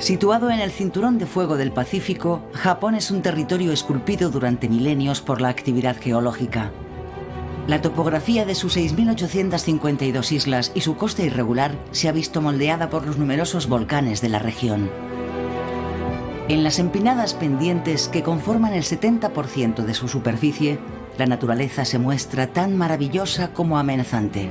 Situado en el cinturón de fuego del Pacífico, Japón es un territorio esculpido durante milenios por la actividad geológica. La topografía de sus 6.852 islas y su costa irregular se ha visto moldeada por los numerosos volcanes de la región. En las empinadas pendientes que conforman el 70% de su superficie, la naturaleza se muestra tan maravillosa como amenazante.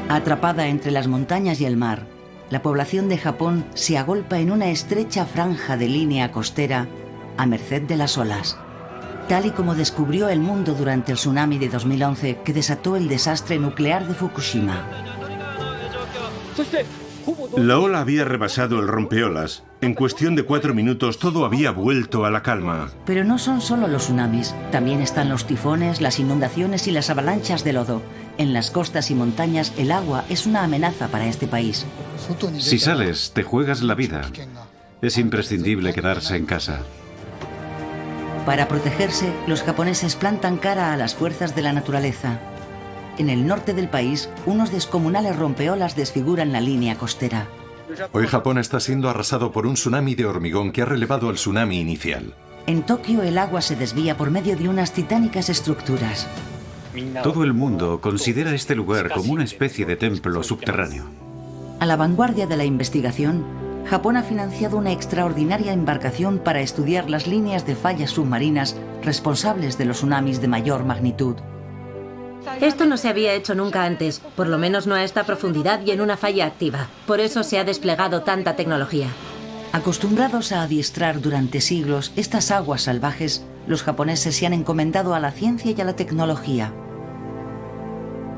Atrapada entre las montañas y el mar, la población de Japón se agolpa en una estrecha franja de línea costera a merced de las olas, tal y como descubrió el mundo durante el tsunami de 2011 que desató el desastre nuclear de Fukushima. La ola había rebasado el rompeolas. En cuestión de 4 minutos todo había vuelto a la calma. Pero no son solo los tsunamis, también están los tifones, las inundaciones y las avalanchas de lodo. En las costas y montañas el agua es una amenaza para este país. Si sales, te juegas la vida. Es imprescindible quedarse en casa. Para protegerse, los japoneses plantan cara a las fuerzas de la naturaleza. En el norte del país, unos descomunales rompeolas desfiguran la línea costera. Hoy Japón está siendo arrasado por un tsunami de hormigón que ha relevado al tsunami inicial. En Tokio el agua se desvía por medio de unas titánicas estructuras. Todo el mundo considera este lugar como una especie de templo subterráneo. A la vanguardia de la investigación, Japón ha financiado una extraordinaria embarcación para estudiar las líneas de fallas submarinas responsables de los tsunamis de mayor magnitud. Esto no se había hecho nunca antes, por lo menos no a esta profundidad y en una falla activa. Por eso se ha desplegado tanta tecnología. Acostumbrados a adiestrar durante siglos estas aguas salvajes, los japoneses se han encomendado a la ciencia y a la tecnología.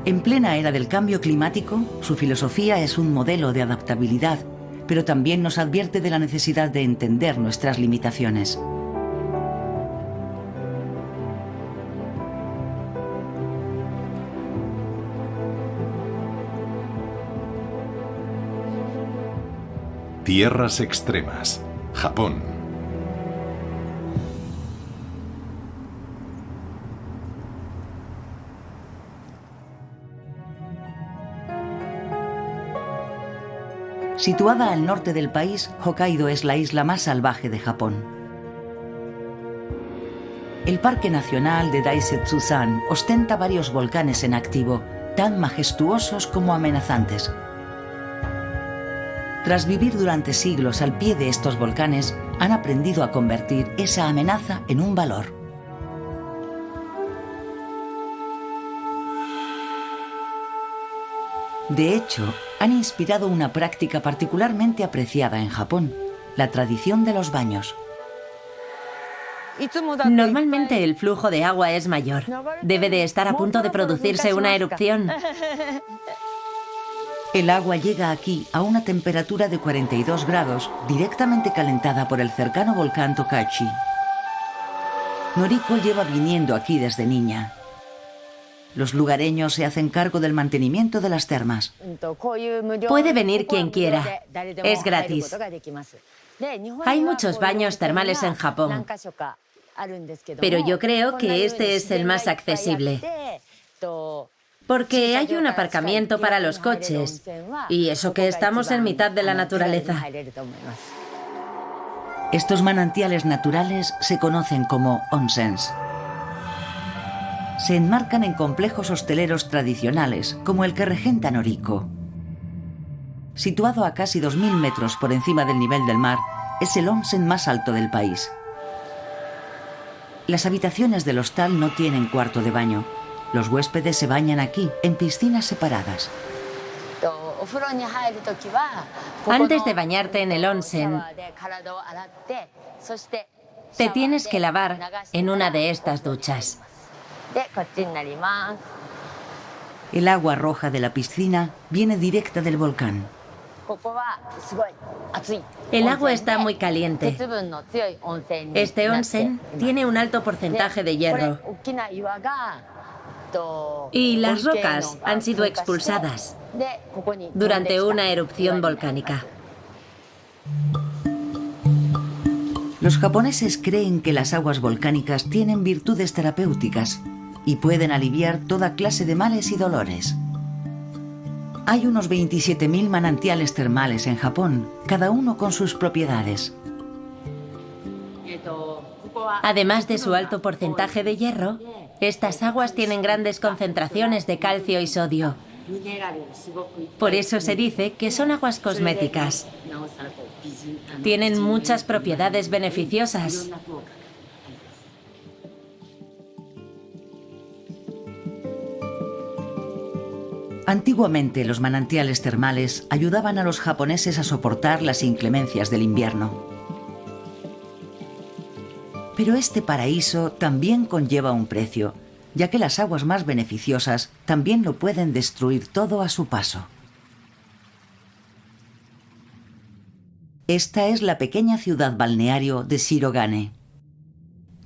En plena era del cambio climático, su filosofía es un modelo de adaptabilidad, pero también nos advierte de la necesidad de entender nuestras limitaciones. Tierras extremas. Japón. Situada al norte del país, Hokkaido es la isla más salvaje de Japón. El Parque Nacional de Daisetsu-san ostenta varios volcanes en activo, tan majestuosos como amenazantes. Tras vivir durante siglos al pie de estos volcanes, han aprendido a convertir esa amenaza en un valor. De hecho, han inspirado una práctica particularmente apreciada en Japón, la tradición de los baños. Normalmente el flujo de agua es mayor. Debe de estar a punto de producirse una erupción. El agua llega aquí a una temperatura de 42 grados, directamente calentada por el cercano volcán Tokachi. Noriko lleva viniendo aquí desde niña. Los lugareños se hacen cargo del mantenimiento de las termas. Puede venir quien quiera. Es gratis. Hay muchos baños termales en Japón, pero yo creo que este es el más accesible. Porque hay un aparcamiento para los coches, y eso que estamos en mitad de la naturaleza. Estos manantiales naturales se conocen como onsens. Se enmarcan en complejos hosteleros tradicionales, como el que regenta Noriko. Situado a casi 2.000 metros por encima del nivel del mar, es el onsen más alto del país. Las habitaciones del hostal no tienen cuarto de baño. Los huéspedes se bañan aquí, en piscinas separadas. Antes de bañarte en el onsen, te tienes que lavar en una de estas duchas. El agua roja de la piscina viene directa del volcán. El agua está muy caliente. Este onsen tiene un alto porcentaje de hierro. Y las rocas han sido expulsadas durante una erupción volcánica. Los japoneses creen que las aguas volcánicas tienen virtudes terapéuticas y pueden aliviar toda clase de males y dolores. Hay unos 27.000 manantiales termales en Japón, cada uno con sus propiedades. Además de su alto porcentaje de hierro, estas aguas tienen grandes concentraciones de calcio y sodio. Por eso se dice que son aguas cosméticas. Tienen muchas propiedades beneficiosas. Antiguamente, los manantiales termales ayudaban a los japoneses a soportar las inclemencias del invierno. Pero este paraíso también conlleva un precio, ya que las aguas más beneficiosas también lo pueden destruir todo a su paso. Esta es la pequeña ciudad balneario de Shirogane.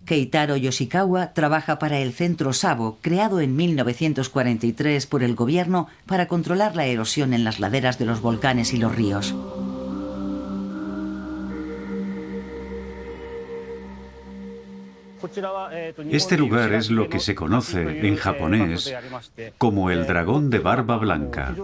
Keitaro Yoshikawa trabaja para el Centro Sabo, creado en 1943 por el gobierno para controlar la erosión en las laderas de los volcanes y los ríos. Este lugar es lo que se conoce en japonés como el dragón de barba blanca.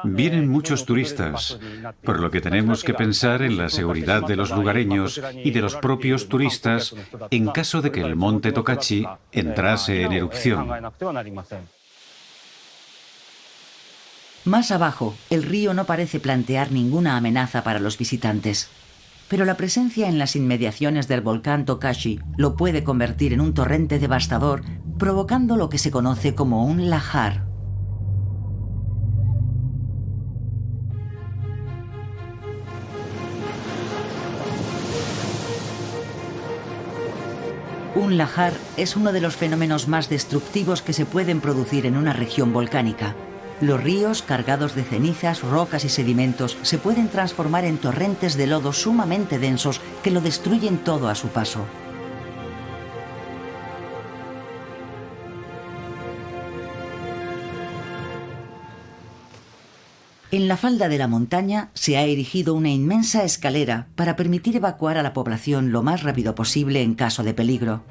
Vienen muchos turistas, por lo que tenemos que pensar en la seguridad de los lugareños y de los propios turistas en caso de que el monte Tokachi entrase en erupción. Más abajo, el río no parece plantear ninguna amenaza para los visitantes. Pero la presencia en las inmediaciones del volcán Tokachi lo puede convertir en un torrente devastador, provocando lo que se conoce como un lahar. Un lahar es uno de los fenómenos más destructivos que se pueden producir en una región volcánica. Los ríos, cargados de cenizas, rocas y sedimentos, se pueden transformar en torrentes de lodo sumamente densos que lo destruyen todo a su paso. En la falda de la montaña se ha erigido una inmensa escalera para permitir evacuar a la población lo más rápido posible en caso de peligro.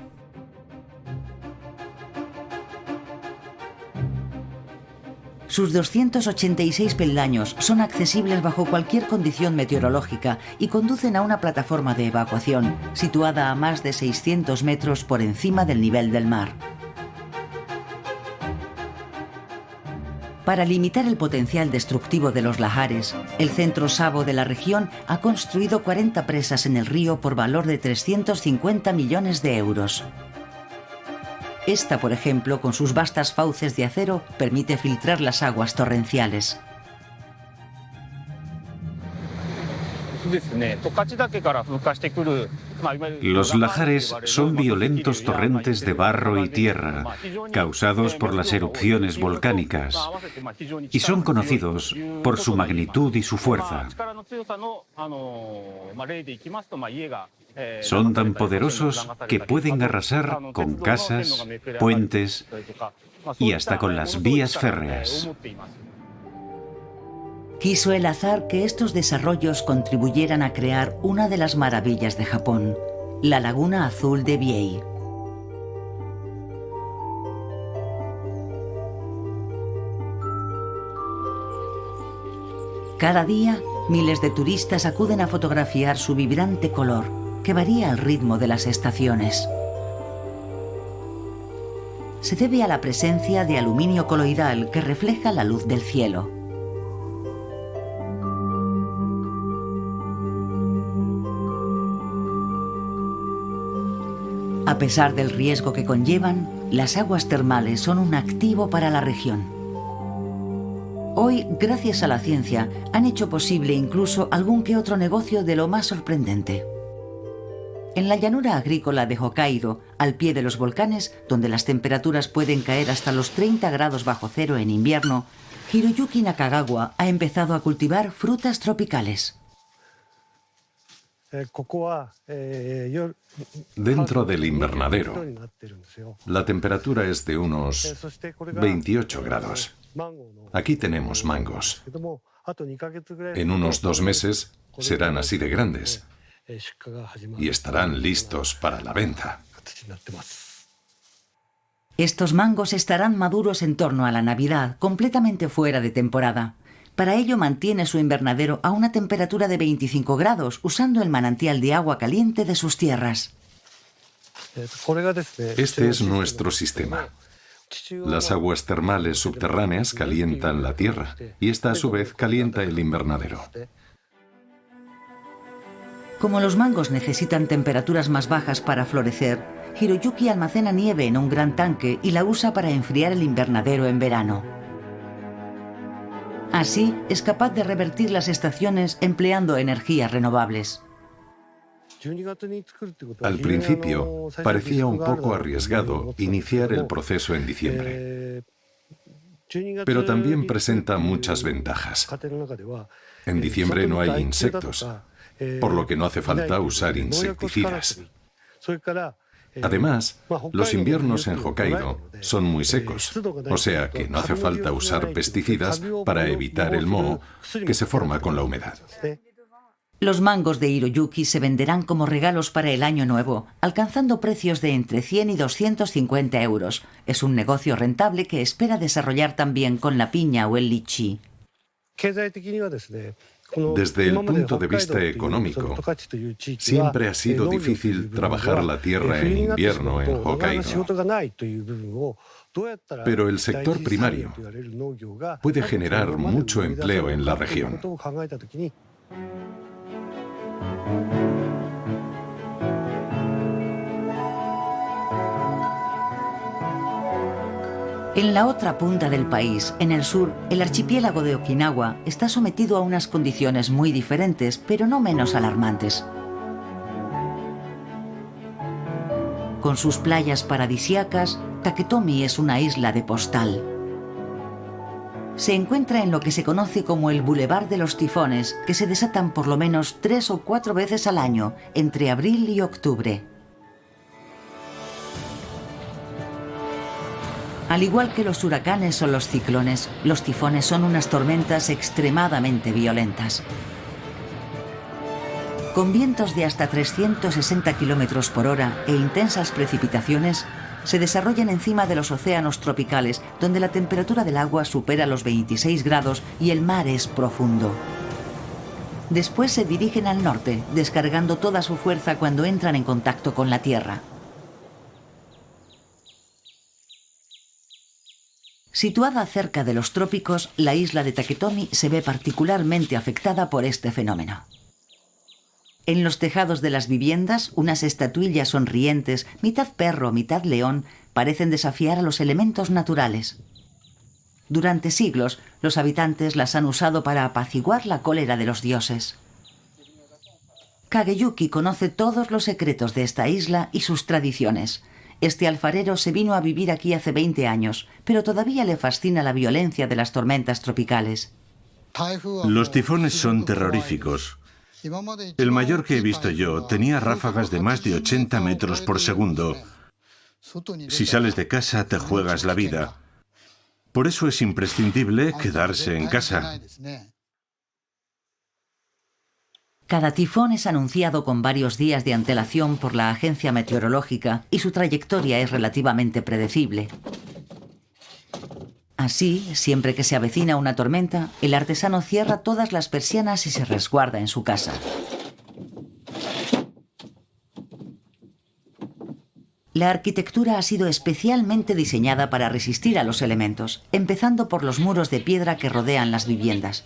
Sus 286 peldaños son accesibles bajo cualquier condición meteorológica y conducen a una plataforma de evacuación situada a más de 600 metros por encima del nivel del mar. Para limitar el potencial destructivo de los lahares, el Centro Sabo de la región ha construido 40 presas en el río por valor de 350 millones de euros. Esta, por ejemplo, con sus vastas fauces de acero, permite filtrar las aguas torrenciales. Los lahares son violentos torrentes de barro y tierra, causados por las erupciones volcánicas, y son conocidos por su magnitud y su fuerza. Son tan poderosos que pueden arrasar con casas, puentes y hasta con las vías férreas. Quiso el azar que estos desarrollos contribuyeran a crear una de las maravillas de Japón, la Laguna Azul de Biei. Cada día, miles de turistas acuden a fotografiar su vibrante color, que varía al ritmo de las estaciones. Se debe a la presencia de aluminio coloidal que refleja la luz del cielo. A pesar del riesgo que conllevan, las aguas termales son un activo para la región. Hoy, gracias a la ciencia, han hecho posible incluso algún que otro negocio de lo más sorprendente. En la llanura agrícola de Hokkaido, al pie de los volcanes, donde las temperaturas pueden caer hasta los 30 grados bajo cero en invierno, Hiroyuki Nakagawa ha empezado a cultivar frutas tropicales. Dentro del invernadero, la temperatura es de unos 28 grados. Aquí tenemos mangos. En unos 2 meses serán así de grandes y estarán listos para la venta. Estos mangos estarán maduros en torno a la Navidad, completamente fuera de temporada. Para ello mantiene su invernadero a una temperatura de 25 grados, usando el manantial de agua caliente de sus tierras. Este es nuestro sistema. Las aguas termales subterráneas calientan la tierra y esta a su vez calienta el invernadero. Como los mangos necesitan temperaturas más bajas para florecer, Hiroyuki almacena nieve en un gran tanque y la usa para enfriar el invernadero en verano. Así, es capaz de revertir las estaciones empleando energías renovables. Al principio, parecía un poco arriesgado iniciar el proceso en diciembre, pero también presenta muchas ventajas. En diciembre no hay insectos, por lo que no hace falta usar insecticidas. Además, los inviernos en Hokkaido son muy secos, o sea que no hace falta usar pesticidas para evitar el moho que se forma con la humedad. Los mangos de Hiroyuki se venderán como regalos para el año nuevo, alcanzando precios de entre 100 y 250 euros. Es un negocio rentable que espera desarrollar también con la piña o el lichi. Desde el punto de vista económico, siempre ha sido difícil trabajar la tierra en invierno en Hokkaido. Pero el sector primario puede generar mucho empleo en la región. En la otra punta del país, en el sur, el archipiélago de Okinawa está sometido a unas condiciones muy diferentes, pero no menos alarmantes. Con sus playas paradisíacas, Taketomi es una isla de postal. Se encuentra en lo que se conoce como el Boulevard de los Tifones, que se desatan por lo menos 3 o 4 veces al año, entre abril y octubre. Al igual que los huracanes o los ciclones, los tifones son unas tormentas extremadamente violentas. Con vientos de hasta 360 km por hora e intensas precipitaciones, se desarrollan encima de los océanos tropicales, donde la temperatura del agua supera los 26 grados y el mar es profundo. Después se dirigen al norte, descargando toda su fuerza cuando entran en contacto con la tierra. Situada cerca de los trópicos, la isla de Taketomi se ve particularmente afectada por este fenómeno. En los tejados de las viviendas, unas estatuillas sonrientes, mitad perro, mitad león, parecen desafiar a los elementos naturales. Durante siglos, los habitantes las han usado para apaciguar la cólera de los dioses. Kageyuki conoce todos los secretos de esta isla y sus tradiciones. Este alfarero se vino a vivir aquí hace 20 años, pero todavía le fascina la violencia de las tormentas tropicales. Los tifones son terroríficos. El mayor que he visto yo tenía ráfagas de más de 80 metros por segundo. Si sales de casa, te juegas la vida. Por eso es imprescindible quedarse en casa. Cada tifón es anunciado con varios días de antelación por la agencia meteorológica y su trayectoria es relativamente predecible. Así, siempre que se avecina una tormenta, el artesano cierra todas las persianas y se resguarda en su casa. La arquitectura ha sido especialmente diseñada para resistir a los elementos, empezando por los muros de piedra que rodean las viviendas.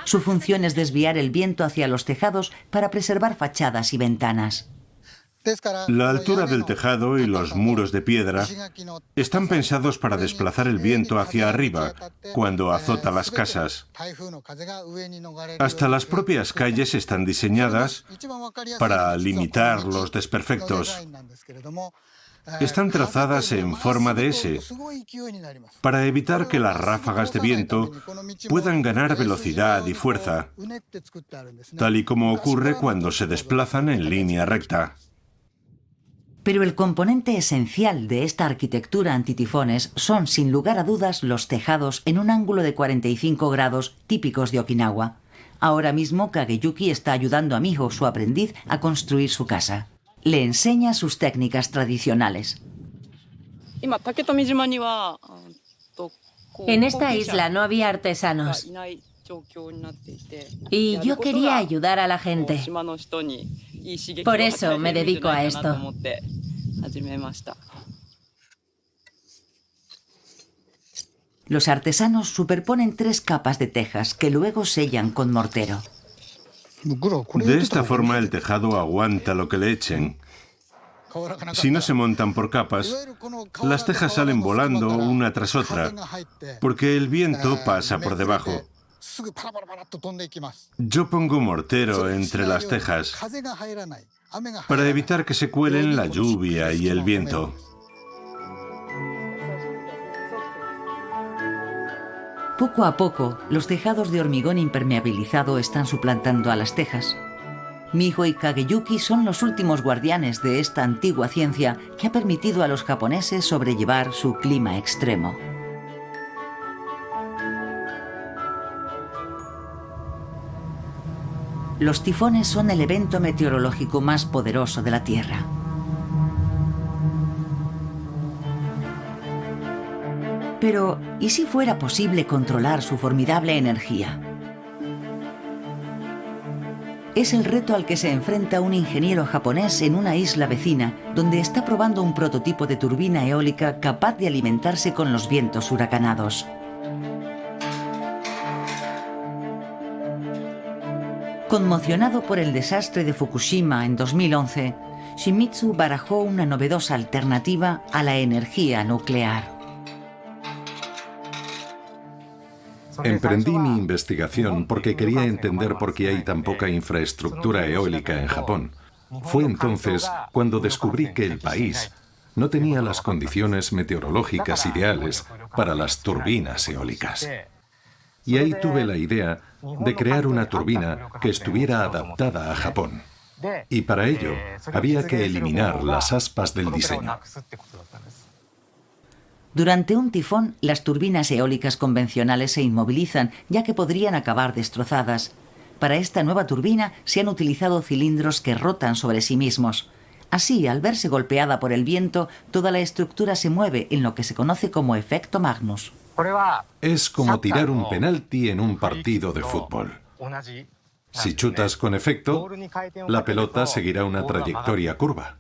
Su función es desviar el viento hacia los tejados para preservar fachadas y ventanas. La altura del tejado y los muros de piedra están pensados para desplazar el viento hacia arriba cuando azota las casas. Hasta las propias calles están diseñadas para limitar los desperfectos. Están trazadas en forma de S, para evitar que las ráfagas de viento puedan ganar velocidad y fuerza, tal y como ocurre cuando se desplazan en línea recta. Pero el componente esencial de esta arquitectura antitifones son, sin lugar a dudas, los tejados en un ángulo de 45 grados típicos de Okinawa. Ahora mismo Kageyuki está ayudando a Miho, su aprendiz, a construir su casa. Le enseña sus técnicas tradicionales. En esta isla no había artesanos y yo quería ayudar a la gente. Por eso me dedico a esto. Los artesanos superponen 3 capas de tejas que luego sellan con mortero. De esta forma el tejado aguanta lo que le echen. Si no se montan por capas, las tejas salen volando una tras otra, porque el viento pasa por debajo. Yo pongo mortero entre las tejas para evitar que se cuelen la lluvia y el viento. Poco a poco, los tejados de hormigón impermeabilizado están suplantando a las tejas. Miho y Kageyuki son los últimos guardianes de esta antigua ciencia que ha permitido a los japoneses sobrellevar su clima extremo. Los tifones son el evento meteorológico más poderoso de la Tierra. Pero, ¿y si fuera posible controlar su formidable energía? Es el reto al que se enfrenta un ingeniero japonés en una isla vecina, donde está probando un prototipo de turbina eólica capaz de alimentarse con los vientos huracanados. Conmocionado por el desastre de Fukushima en 2011, Shimizu barajó una novedosa alternativa a la energía nuclear. Emprendí mi investigación porque quería entender por qué hay tan poca infraestructura eólica en Japón. Fue entonces cuando descubrí que el país no tenía las condiciones meteorológicas ideales para las turbinas eólicas. Y ahí tuve la idea de crear una turbina que estuviera adaptada a Japón. Y para ello había que eliminar las aspas del diseño. Durante un tifón, las turbinas eólicas convencionales se inmovilizan, ya que podrían acabar destrozadas. Para esta nueva turbina se han utilizado cilindros que rotan sobre sí mismos. Así, al verse golpeada por el viento, toda la estructura se mueve en lo que se conoce como efecto Magnus. Es como tirar un penalti en un partido de fútbol. Si chutas con efecto, la pelota seguirá una trayectoria curva.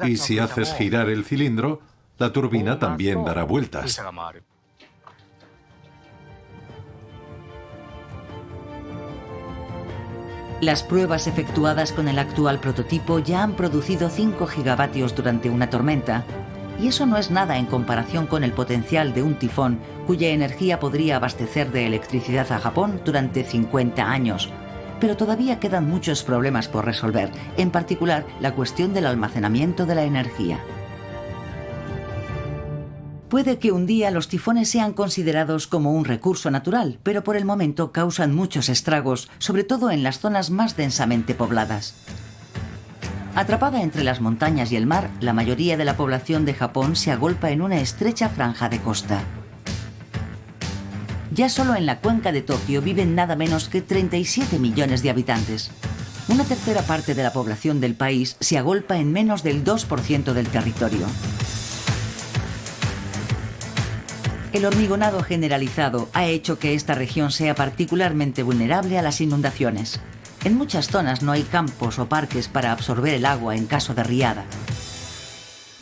Y si haces girar el cilindro, la turbina también dará vueltas. Las pruebas efectuadas con el actual prototipo ya han producido 5 gigavatios durante una tormenta. Y eso no es nada en comparación con el potencial de un tifón, cuya energía podría abastecer de electricidad a Japón durante 50 años. Pero todavía quedan muchos problemas por resolver, en particular la cuestión del almacenamiento de la energía. Puede que un día los tifones sean considerados como un recurso natural, pero por el momento causan muchos estragos, sobre todo en las zonas más densamente pobladas. Atrapada entre las montañas y el mar, la mayoría de la población de Japón se agolpa en una estrecha franja de costa. Ya solo en la cuenca de Tokio viven nada menos que 37 millones de habitantes. Una tercera parte de la población del país se agolpa en menos del 2% del territorio. El hormigonado generalizado ha hecho que esta región sea particularmente vulnerable a las inundaciones. En muchas zonas no hay campos o parques para absorber el agua en caso de riada.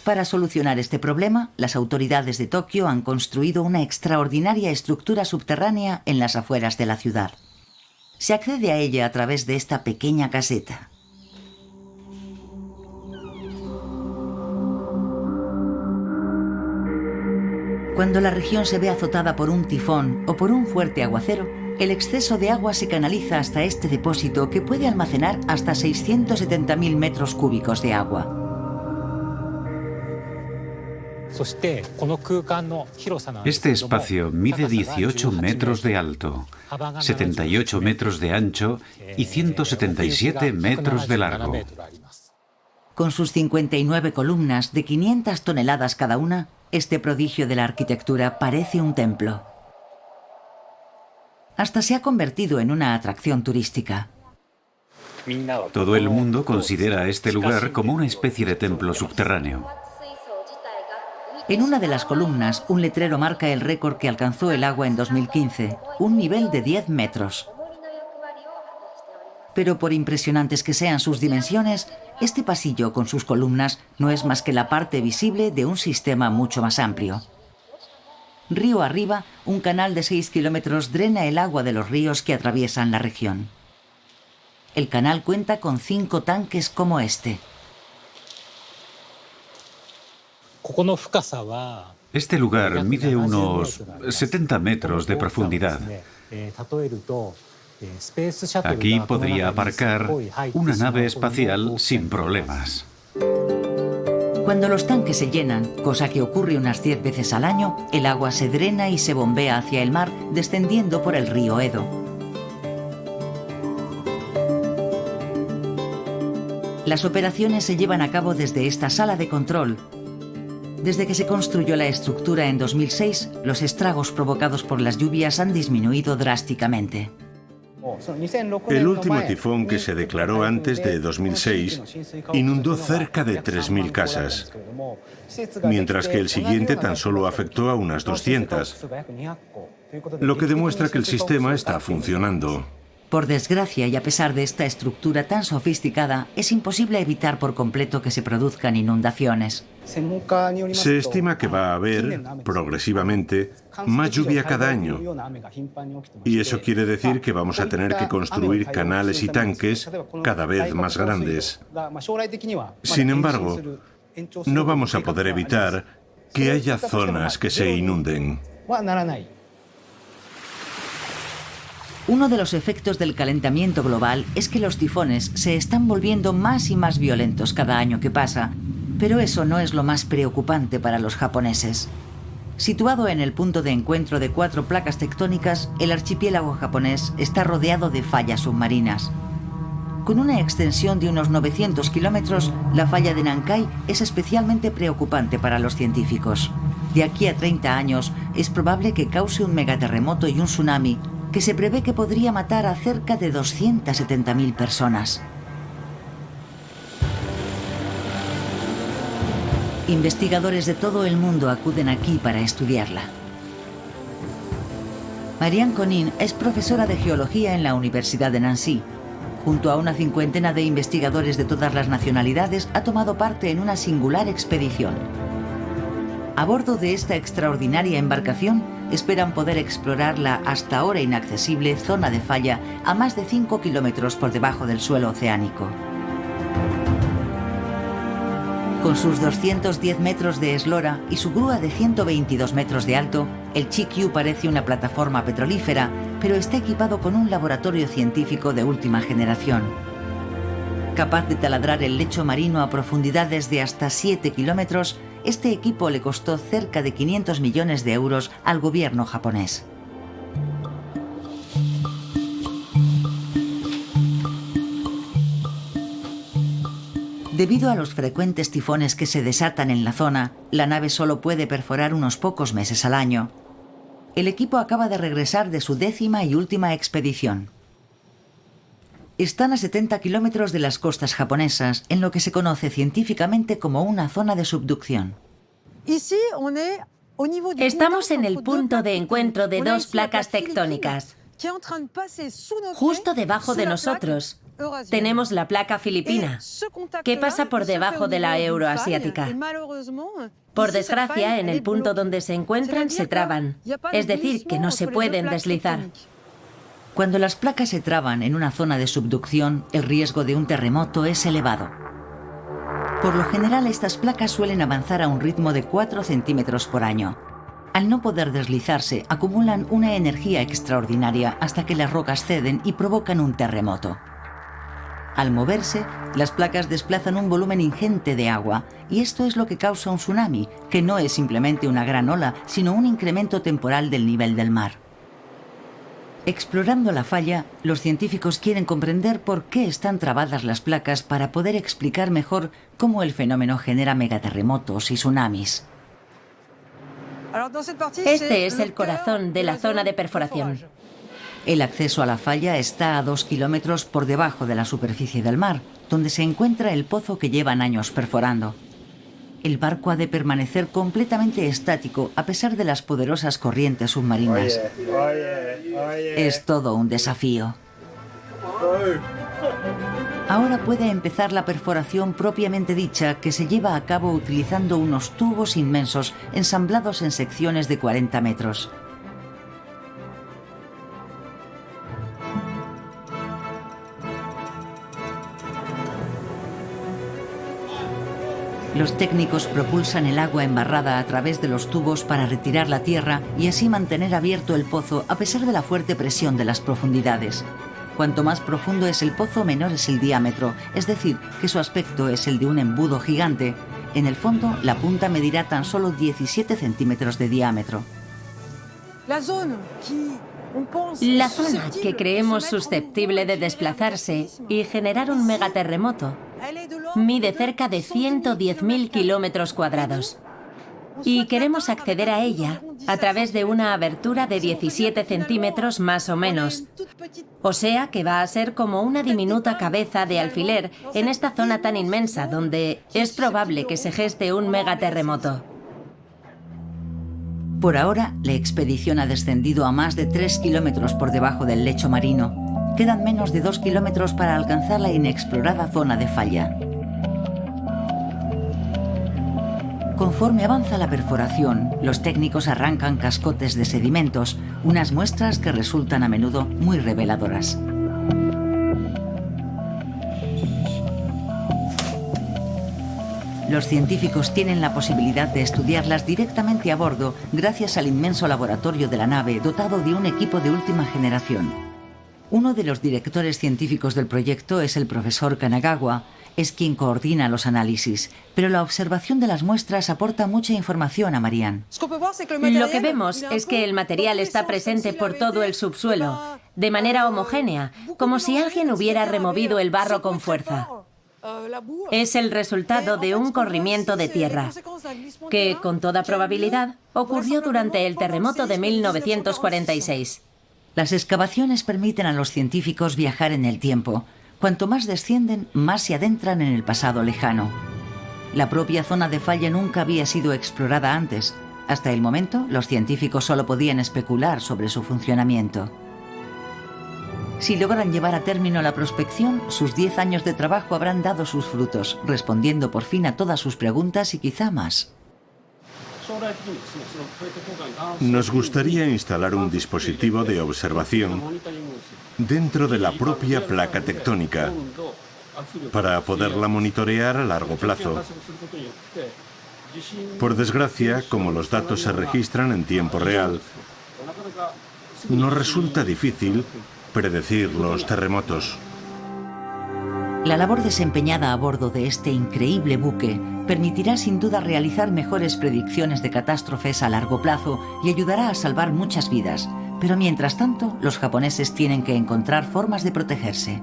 Para solucionar este problema, las autoridades de Tokio han construido una extraordinaria estructura subterránea en las afueras de la ciudad. Se accede a ella a través de esta pequeña caseta. Cuando la región se ve azotada por un tifón o por un fuerte aguacero, el exceso de agua se canaliza hasta este depósito que puede almacenar hasta 670.000 metros cúbicos de agua. Este espacio mide 18 metros de alto, 78 metros de ancho y 177 metros de largo. Con sus 59 columnas de 500 toneladas cada una, este prodigio de la arquitectura parece un templo. Hasta se ha convertido en una atracción turística. Todo el mundo considera este lugar como una especie de templo subterráneo. En una de las columnas, un letrero marca el récord que alcanzó el agua en 2015, un nivel de 10 metros. Pero por impresionantes que sean sus dimensiones, este pasillo con sus columnas no es más que la parte visible de un sistema mucho más amplio. Río arriba, un canal de 6 kilómetros drena el agua de los ríos que atraviesan la región. El canal cuenta con 5 tanques como este. Este lugar mide unos 70 metros de profundidad. Aquí podría aparcar una nave espacial sin problemas. Cuando los tanques se llenan, cosa que ocurre unas 10 veces al año, el agua se drena y se bombea hacia el mar, descendiendo por el río Edo. Las operaciones se llevan a cabo desde esta sala de control. Desde que se construyó la estructura en 2006, los estragos provocados por las lluvias han disminuido drásticamente. El último tifón que se declaró antes de 2006 inundó cerca de 3.000 casas, mientras que el siguiente tan solo afectó a unas 200, lo que demuestra que el sistema está funcionando. Por desgracia, y a pesar de esta estructura tan sofisticada, es imposible evitar por completo que se produzcan inundaciones. Se estima que va a haber, progresivamente, más lluvia cada año. Y eso quiere decir que vamos a tener que construir canales y tanques cada vez más grandes. Sin embargo, no vamos a poder evitar que haya zonas que se inunden. Uno de los efectos del calentamiento global es que los tifones se están volviendo más y más violentos cada año que pasa, pero eso no es lo más preocupante para los japoneses. Situado en el punto de encuentro de 4 placas tectónicas, el archipiélago japonés está rodeado de fallas submarinas. Con una extensión de unos 900 kilómetros, la falla de Nankai es especialmente preocupante para los científicos. De aquí a 30 años, es probable que cause un megaterremoto y un tsunami que se prevé que podría matar a cerca de 270.000 personas. Investigadores de todo el mundo acuden aquí para estudiarla. Marianne Conin es profesora de geología en la Universidad de Nancy. Junto a una 50 de investigadores de todas las nacionalidades, ha tomado parte en una singular expedición. A bordo de esta extraordinaria embarcación, esperan poder explorar la hasta ahora inaccesible zona de falla a más de 5 kilómetros por debajo del suelo oceánico. Con sus 210 metros de eslora y su grúa de 122 metros de alto, el Chikyu parece una plataforma petrolífera, pero está equipado con un laboratorio científico de última generación. Capaz de taladrar el lecho marino a profundidades de hasta 7 kilómetros, este equipo le costó cerca de 500 millones de euros al gobierno japonés. Debido a los frecuentes tifones que se desatan en la zona, la nave solo puede perforar unos pocos meses al año. El equipo acaba de regresar de su 10ª y última expedición. Están a 70 kilómetros de las costas japonesas, en lo que se conoce científicamente como una zona de subducción. Estamos en el punto de encuentro de 2 placas tectónicas. Justo debajo de nosotros tenemos la placa filipina, que pasa por debajo de la euroasiática. Por desgracia, en el punto donde se encuentran se traban, es decir, que no se pueden deslizar. Cuando las placas se traban en una zona de subducción, el riesgo de un terremoto es elevado. Por lo general, estas placas suelen avanzar a un ritmo de 4 centímetros por año. Al no poder deslizarse, acumulan una energía extraordinaria hasta que las rocas ceden y provocan un terremoto. Al moverse, las placas desplazan un volumen ingente de agua, y esto es lo que causa un tsunami, que no es simplemente una gran ola, sino un incremento temporal del nivel del mar. Explorando la falla, los científicos quieren comprender por qué están trabadas las placas para poder explicar mejor cómo el fenómeno genera megaterremotos y tsunamis. Este es el corazón de la zona de perforación. El acceso a la falla está a 2 kilómetros por debajo de la superficie del mar, donde se encuentra el pozo que llevan años perforando. El barco ha de permanecer completamente estático a pesar de las poderosas corrientes submarinas. Es todo un desafío. Ahora puede empezar la perforación propiamente dicha, que se lleva a cabo utilizando unos tubos inmensos ensamblados en secciones de 40 metros. Los técnicos propulsan el agua embarrada a través de los tubos para retirar la tierra y así mantener abierto el pozo a pesar de la fuerte presión de las profundidades. Cuanto más profundo es el pozo, menor es el diámetro, es decir, que su aspecto es el de un embudo gigante. En el fondo, la punta medirá tan solo 17 centímetros de diámetro. La zona que creemos susceptible de desplazarse y generar un megaterremoto mide cerca de 110.000 kilómetros cuadrados. Y queremos acceder a ella a través de una abertura de 17 centímetros más o menos. O sea que va a ser como una diminuta cabeza de alfiler en esta zona tan inmensa donde es probable que se geste un megaterremoto. Por ahora, la expedición ha descendido a más de 3 kilómetros por debajo del lecho marino. Quedan menos de 2 kilómetros para alcanzar la inexplorada zona de falla. Conforme avanza la perforación, los técnicos arrancan cascotes de sedimentos, unas muestras que resultan a menudo muy reveladoras. Los científicos tienen la posibilidad de estudiarlas directamente a bordo gracias al inmenso laboratorio de la nave dotado de un equipo de última generación. Uno de los directores científicos del proyecto es el profesor Kanagawa. Es quien coordina los análisis, pero la observación de las muestras aporta mucha información a Marianne. Lo que vemos es que el material está presente por todo el subsuelo, de manera homogénea, como si alguien hubiera removido el barro con fuerza. Es el resultado de un corrimiento de tierra, que con toda probabilidad ocurrió durante el terremoto de 1946. Las excavaciones permiten a los científicos viajar en el tiempo. Cuanto más descienden, más se adentran en el pasado lejano. La propia zona de falla nunca había sido explorada antes. Hasta el momento, los científicos solo podían especular sobre su funcionamiento. Si logran llevar a término la prospección, sus 10 años de trabajo habrán dado sus frutos, respondiendo por fin a todas sus preguntas y quizá más. Nos gustaría instalar un dispositivo de observación dentro de la propia placa tectónica para poderla monitorear a largo plazo. Por desgracia, como los datos se registran en tiempo real, nos resulta difícil predecir los terremotos. La labor desempeñada a bordo de este increíble buque permitirá sin duda realizar mejores predicciones de catástrofes a largo plazo y ayudará a salvar muchas vidas. Pero mientras tanto, los japoneses tienen que encontrar formas de protegerse.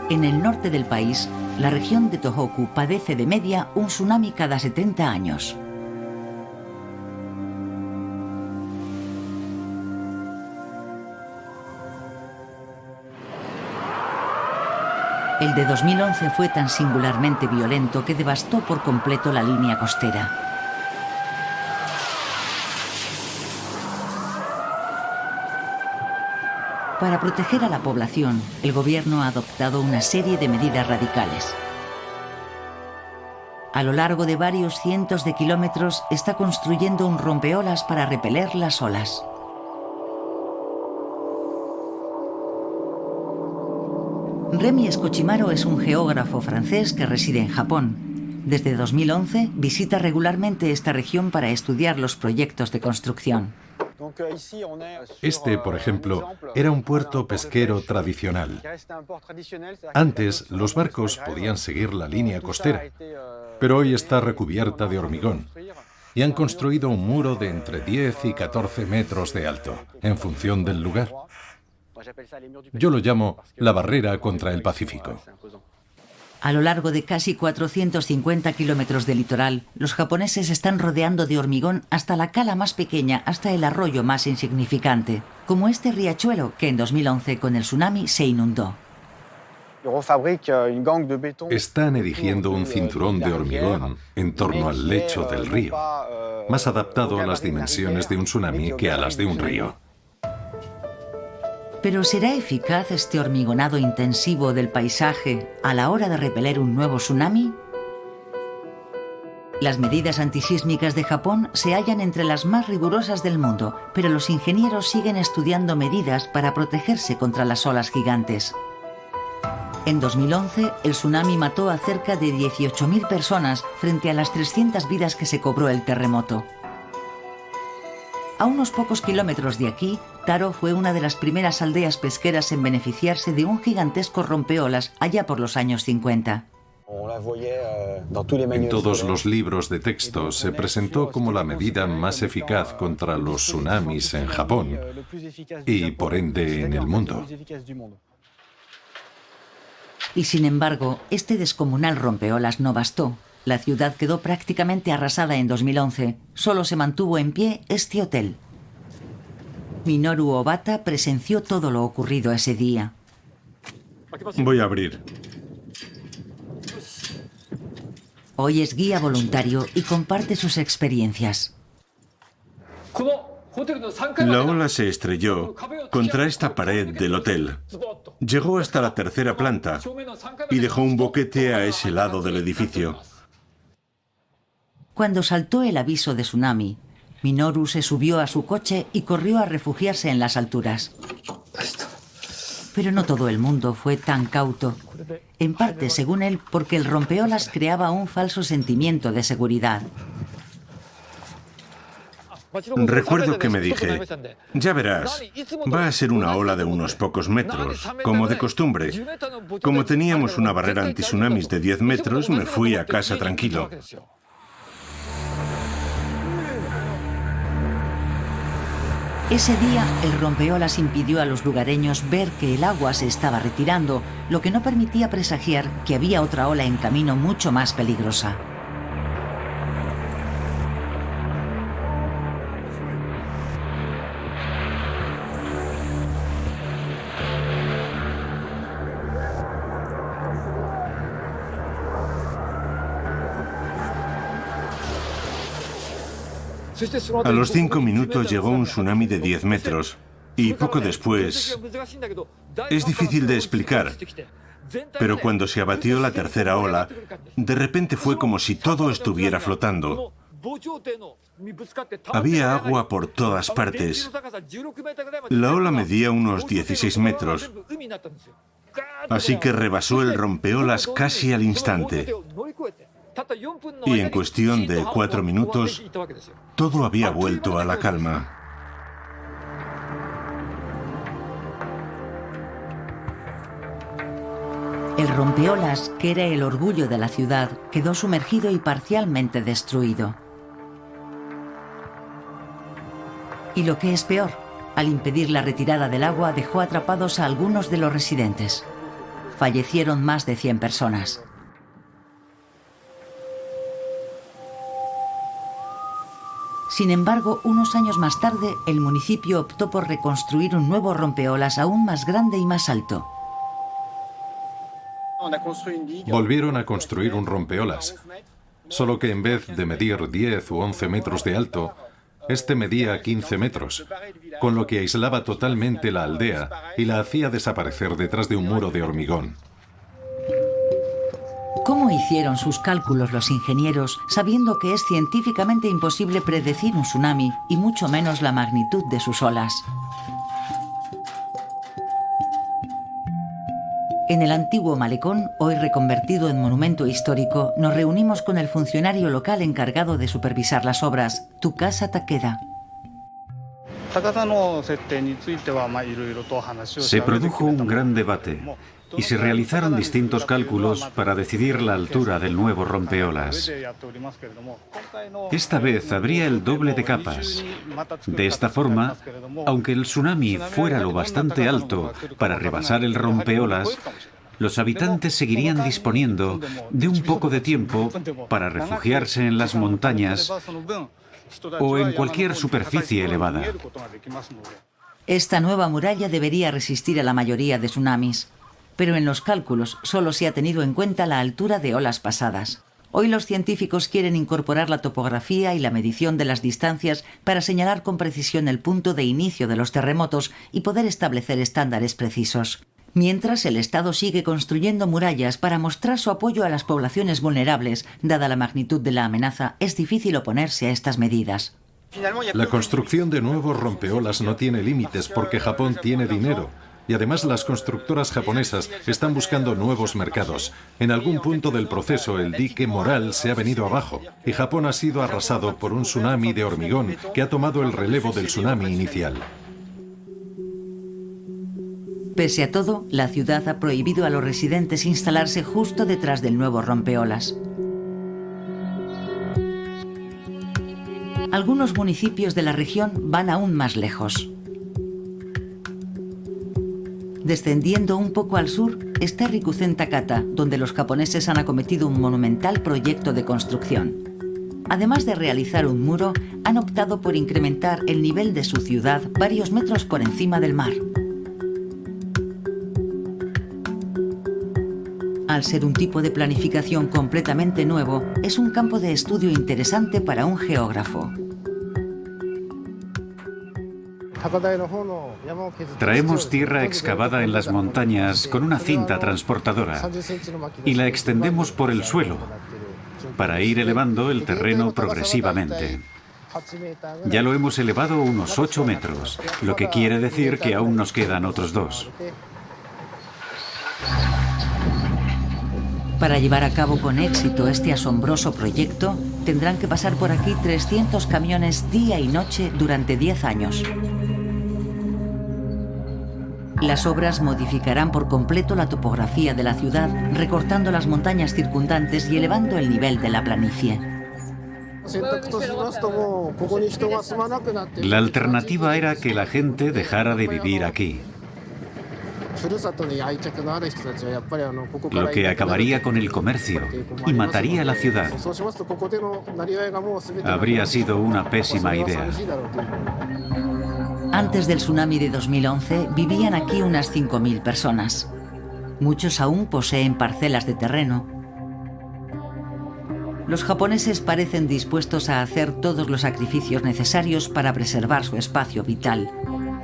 En el norte del país, la región de Tohoku padece de media un tsunami cada 70 años. El de 2011 fue tan singularmente violento que devastó por completo la línea costera. Para proteger a la población, el gobierno ha adoptado una serie de medidas radicales. A lo largo de varios cientos de kilómetros está construyendo un rompeolas para repeler las olas. Remy Escochimaro es un geógrafo francés que reside en Japón. Desde 2011 visita regularmente esta región para estudiar los proyectos de construcción. Este, por ejemplo, era un puerto pesquero tradicional. Antes, los barcos podían seguir la línea costera, pero hoy está recubierta de hormigón y han construido un muro de entre 10 y 14 metros de alto, en función del lugar. Yo lo llamo la barrera contra el Pacífico. A lo largo de casi 450 kilómetros de litoral, los japoneses están rodeando de hormigón hasta la cala más pequeña, hasta el arroyo más insignificante, como este riachuelo que en 2011 con el tsunami se inundó. Están erigiendo un cinturón de hormigón en torno al lecho del río, más adaptado a las dimensiones de un tsunami que a las de un río. ¿Pero será eficaz este hormigonado intensivo del paisaje a la hora de repeler un nuevo tsunami? Las medidas antisísmicas de Japón se hallan entre las más rigurosas del mundo, pero los ingenieros siguen estudiando medidas para protegerse contra las olas gigantes. En 2011, el tsunami mató a cerca de 18.000 personas frente a las 300 vidas que se cobró el terremoto. A unos pocos kilómetros de aquí, Taro fue una de las primeras aldeas pesqueras en beneficiarse de un gigantesco rompeolas allá por los años 50. En todos los libros de texto se presentó como la medida más eficaz contra los tsunamis en Japón y, por ende, en el mundo. Y sin embargo, este descomunal rompeolas no bastó. La ciudad quedó prácticamente arrasada en 2011. Solo se mantuvo en pie este hotel. Minoru Obata presenció todo lo ocurrido ese día. Voy a abrir. Hoy es guía voluntario y comparte sus experiencias. La ola se estrelló contra esta pared del hotel. Llegó hasta la tercera planta y dejó un boquete a ese lado del edificio. Cuando saltó el aviso de tsunami, Minoru se subió a su coche y corrió a refugiarse en las alturas. Pero no todo el mundo fue tan cauto. En parte, según él, porque el rompeolas creaba un falso sentimiento de seguridad. Recuerdo que me dije, ya verás, va a ser una ola de unos pocos metros, como de costumbre. Como teníamos una barrera antitsunamis de 10 metros, me fui a casa tranquilo. Ese día, el rompeolas impidió a los lugareños ver que el agua se estaba retirando, lo que no permitía presagiar que había otra ola en camino mucho más peligrosa. A los 5 minutos llegó un tsunami de 10 metros y poco después... Es difícil de explicar, pero cuando se abatió la tercera ola, de repente fue como si todo estuviera flotando. Había agua por todas partes. La ola medía unos 16 metros, así que rebasó el rompeolas casi al instante. Y en cuestión de 4 minutos, todo había vuelto a la calma. El rompeolas, que era el orgullo de la ciudad, quedó sumergido y parcialmente destruido. Y lo que es peor, al impedir la retirada del agua, dejó atrapados a algunos de los residentes. Fallecieron más de 100 personas. Sin embargo, unos años más tarde, el municipio optó por reconstruir un nuevo rompeolas aún más grande y más alto. Volvieron a construir un rompeolas, solo que en vez de medir 10 u 11 metros de alto, este medía 15 metros, con lo que aislaba totalmente la aldea y la hacía desaparecer detrás de un muro de hormigón. ¿Cómo hicieron sus cálculos los ingenieros, sabiendo que es científicamente imposible predecir un tsunami y mucho menos la magnitud de sus olas? En el antiguo malecón, hoy reconvertido en monumento histórico, nos reunimos con el funcionario local encargado de supervisar las obras, Tsukasa Takeda. Se produjo un gran debate y se realizaron distintos cálculos para decidir la altura del nuevo rompeolas. Esta vez habría el doble de capas. De esta forma, aunque el tsunami fuera lo bastante alto para rebasar el rompeolas, los habitantes seguirían disponiendo de un poco de tiempo para refugiarse en las montañas o en cualquier superficie elevada. Esta nueva muralla debería resistir a la mayoría de tsunamis. pero en los cálculos solo se ha tenido en cuenta la altura de olas pasadas. Hoy los científicos quieren incorporar la topografía y la medición de las distancias para señalar con precisión el punto de inicio de los terremotos y poder establecer estándares precisos. Mientras, el Estado sigue construyendo murallas para mostrar su apoyo a las poblaciones vulnerables. Dada la magnitud de la amenaza, es difícil oponerse a estas medidas. La construcción de nuevos rompeolas no tiene límites porque Japón tiene dinero. Y además las constructoras japonesas están buscando nuevos mercados. En algún punto del proceso el dique moral se ha venido abajo y Japón ha sido arrasado por un tsunami de hormigón que ha tomado el relevo del tsunami inicial. Pese a todo, la ciudad ha prohibido a los residentes instalarse justo detrás del nuevo rompeolas. Algunos municipios de la región van aún más lejos. Descendiendo un poco al sur está Rikuzen Takata, donde los japoneses han acometido un monumental proyecto de construcción. Además de realizar un muro, han optado por incrementar el nivel de su ciudad varios metros por encima del mar. Al ser un tipo de planificación completamente nuevo, es un campo de estudio interesante para un geógrafo. Traemos tierra excavada en las montañas con una cinta transportadora y la extendemos por el suelo para ir elevando el terreno progresivamente. Ya lo hemos elevado unos 8 metros, lo que quiere decir que aún nos quedan otros 2. Para llevar a cabo con éxito este asombroso proyecto, tendrán que pasar por aquí 300 camiones día y noche durante 10 años. Las obras modificarán por completo la topografía de la ciudad, recortando las montañas circundantes y elevando el nivel de la planicie. La alternativa era que la gente dejara de vivir aquí, lo que acabaría con el comercio y mataría la ciudad. Habría sido una pésima idea. Antes del tsunami de 2011 vivían aquí unas 5.000 personas. Muchos aún poseen parcelas de terreno. Los japoneses parecen dispuestos a hacer todos los sacrificios necesarios para preservar su espacio vital.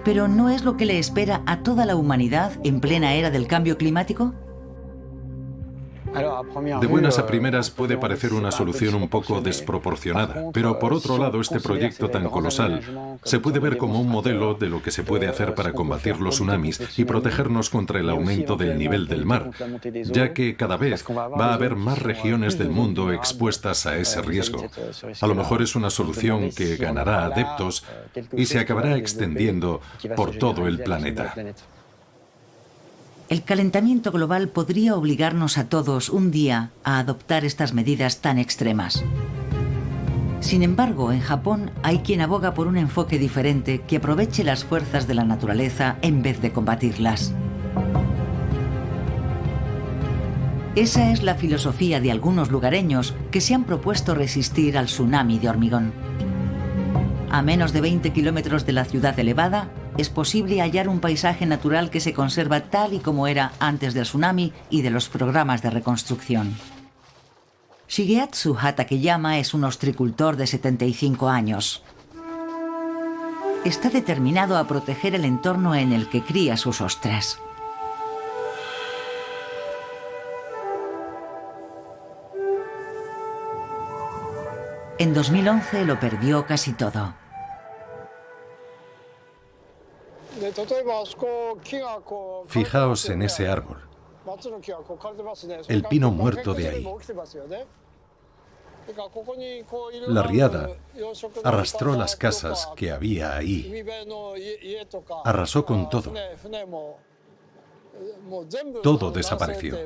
¿Pero no es lo que le espera a toda la humanidad en plena era del cambio climático? De buenas a primeras puede parecer una solución un poco desproporcionada, pero por otro lado este proyecto tan colosal se puede ver como un modelo de lo que se puede hacer para combatir los tsunamis y protegernos contra el aumento del nivel del mar, ya que cada vez va a haber más regiones del mundo expuestas a ese riesgo. A lo mejor es una solución que ganará adeptos y se acabará extendiendo por todo el planeta. El calentamiento global podría obligarnos a todos un día a adoptar estas medidas tan extremas. Sin embargo, en Japón hay quien aboga por un enfoque diferente que aproveche las fuerzas de la naturaleza en vez de combatirlas. Esa es la filosofía de algunos lugareños que se han propuesto resistir al tsunami de hormigón. A menos de 20 kilómetros de la ciudad elevada, es posible hallar un paisaje natural que se conserva tal y como era antes del tsunami y de los programas de reconstrucción. Shigeatsu Hatakeyama es un ostricultor de 75 años. Está determinado a proteger el entorno en el que cría sus ostras. En 2011 lo perdió casi todo. Fijaos en ese árbol, el pino muerto de ahí. La riada arrastró las casas que había ahí, arrasó con todo. Todo desapareció.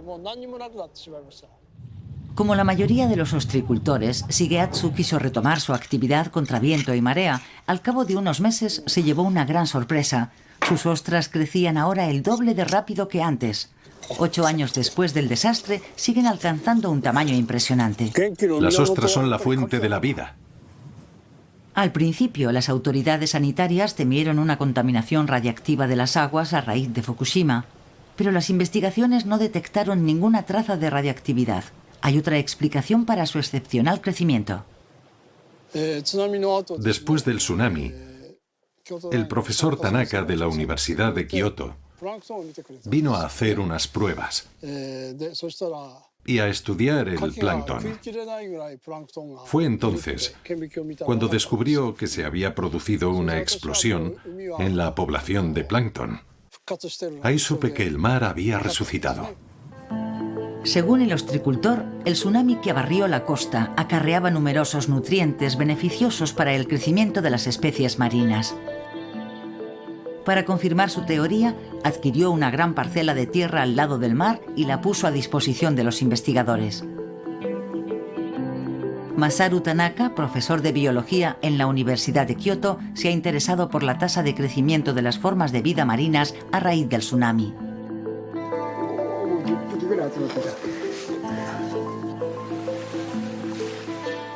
Como la mayoría de los ostricultores, Shigeatsu quiso retomar su actividad contra viento y marea. Al cabo de unos meses se llevó una gran sorpresa. Sus ostras crecían ahora el doble de rápido que antes. 8 años después del desastre, siguen alcanzando un tamaño impresionante. Las ostras son la fuente de la vida. Al principio, las autoridades sanitarias temieron una contaminación radiactiva de las aguas a raíz de Fukushima. Pero las investigaciones no detectaron ninguna traza de radiactividad. Hay otra explicación para su excepcional crecimiento. Después del tsunami, el profesor Tanaka de la Universidad de Kioto vino a hacer unas pruebas y a estudiar el plancton. Fue entonces cuando descubrió que se había producido una explosión en la población de plancton. Ahí supe que el mar había resucitado. Según el ostricultor, el tsunami que abarrió la costa acarreaba numerosos nutrientes beneficiosos para el crecimiento de las especies marinas. Para confirmar su teoría, adquirió una gran parcela de tierra al lado del mar y la puso a disposición de los investigadores. Masaru Tanaka, profesor de biología en la Universidad de Kioto, se ha interesado por la tasa de crecimiento de las formas de vida marinas a raíz del tsunami.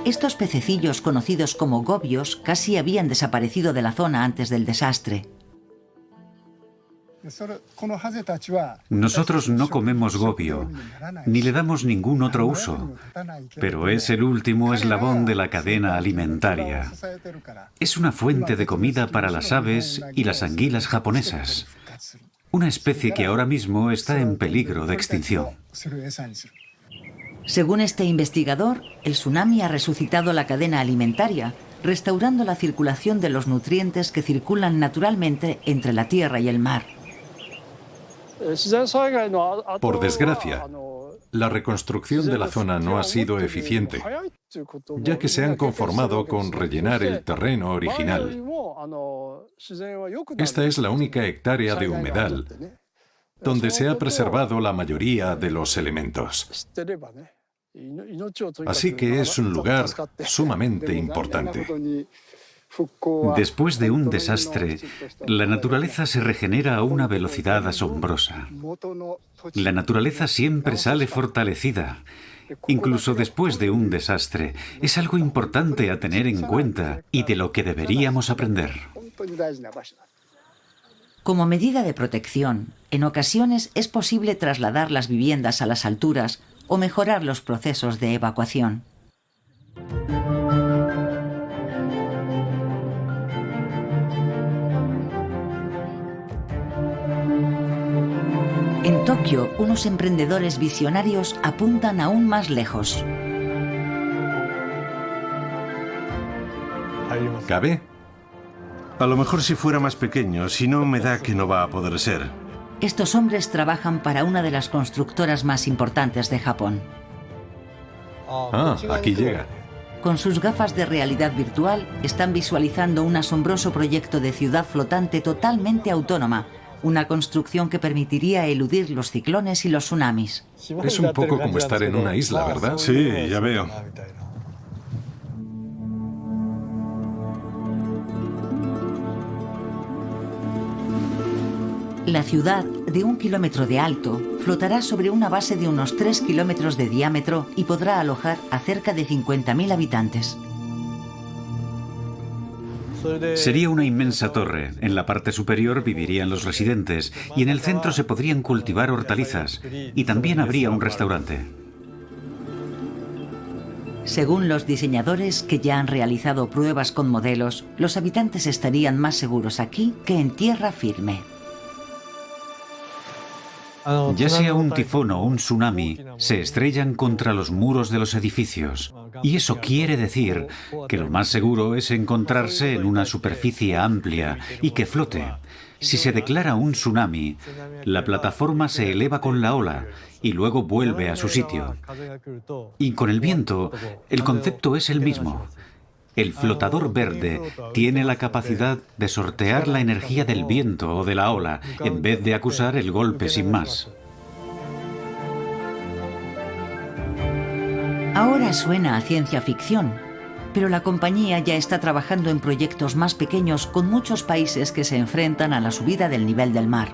Estos pececillos conocidos como gobios casi habían desaparecido de la zona antes del desastre. Nosotros no comemos gobio, ni le damos ningún otro uso, pero es el último eslabón de la cadena alimentaria. Es una fuente de comida para las aves y las anguilas japonesas, una especie que ahora mismo está en peligro de extinción. Según este investigador, el tsunami ha resucitado la cadena alimentaria, restaurando la circulación de los nutrientes que circulan naturalmente entre la tierra y el mar. Por desgracia, la reconstrucción de la zona no ha sido eficiente, ya que se han conformado con rellenar el terreno original. Esta es la única hectárea de humedal donde se ha preservado la mayoría de los elementos. Así que es un lugar sumamente importante. Después de un desastre, la naturaleza se regenera a una velocidad asombrosa. La naturaleza siempre sale fortalecida, incluso después de un desastre. Es algo importante a tener en cuenta y de lo que deberíamos aprender. Como medida de protección, en ocasiones es posible trasladar las viviendas a las alturas o mejorar los procesos de evacuación. En Tokio, unos emprendedores visionarios apuntan aún más lejos. ¿Cabe? A lo mejor si fuera más pequeño, si no me da que no va a poder ser. Estos hombres trabajan para una de las constructoras más importantes de Japón. Ah, aquí llega. Con sus gafas de realidad virtual, están visualizando un asombroso proyecto de ciudad flotante totalmente autónoma, una construcción que permitiría eludir los ciclones y los tsunamis. Es un poco como estar en una isla, ¿verdad? Sí, ya veo. La ciudad, de 1 kilómetro de alto, flotará sobre una base de unos 3 kilómetros de diámetro y podrá alojar a cerca de 50.000 habitantes. Sería una inmensa torre. En la parte superior vivirían los residentes y en el centro se podrían cultivar hortalizas y también habría un restaurante. Según los diseñadores que ya han realizado pruebas con modelos, los habitantes estarían más seguros aquí que en tierra firme. Ya sea un tifón o un tsunami, se estrellan contra los muros de los edificios. Y eso quiere decir que lo más seguro es encontrarse en una superficie amplia y que flote. Si se declara un tsunami, la plataforma se eleva con la ola y luego vuelve a su sitio. Y con el viento, el concepto es el mismo. El flotador verde tiene la capacidad de sortear la energía del viento o de la ola en vez de acusar el golpe sin más. Ahora suena a ciencia ficción, pero la compañía ya está trabajando en proyectos más pequeños con muchos países que se enfrentan a la subida del nivel del mar.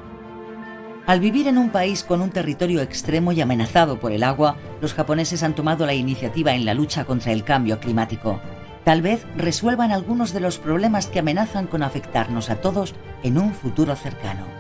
Al vivir en un país con un territorio extremo y amenazado por el agua, los japoneses han tomado la iniciativa en la lucha contra el cambio climático. Tal vez resuelvan algunos de los problemas que amenazan con afectarnos a todos en un futuro cercano.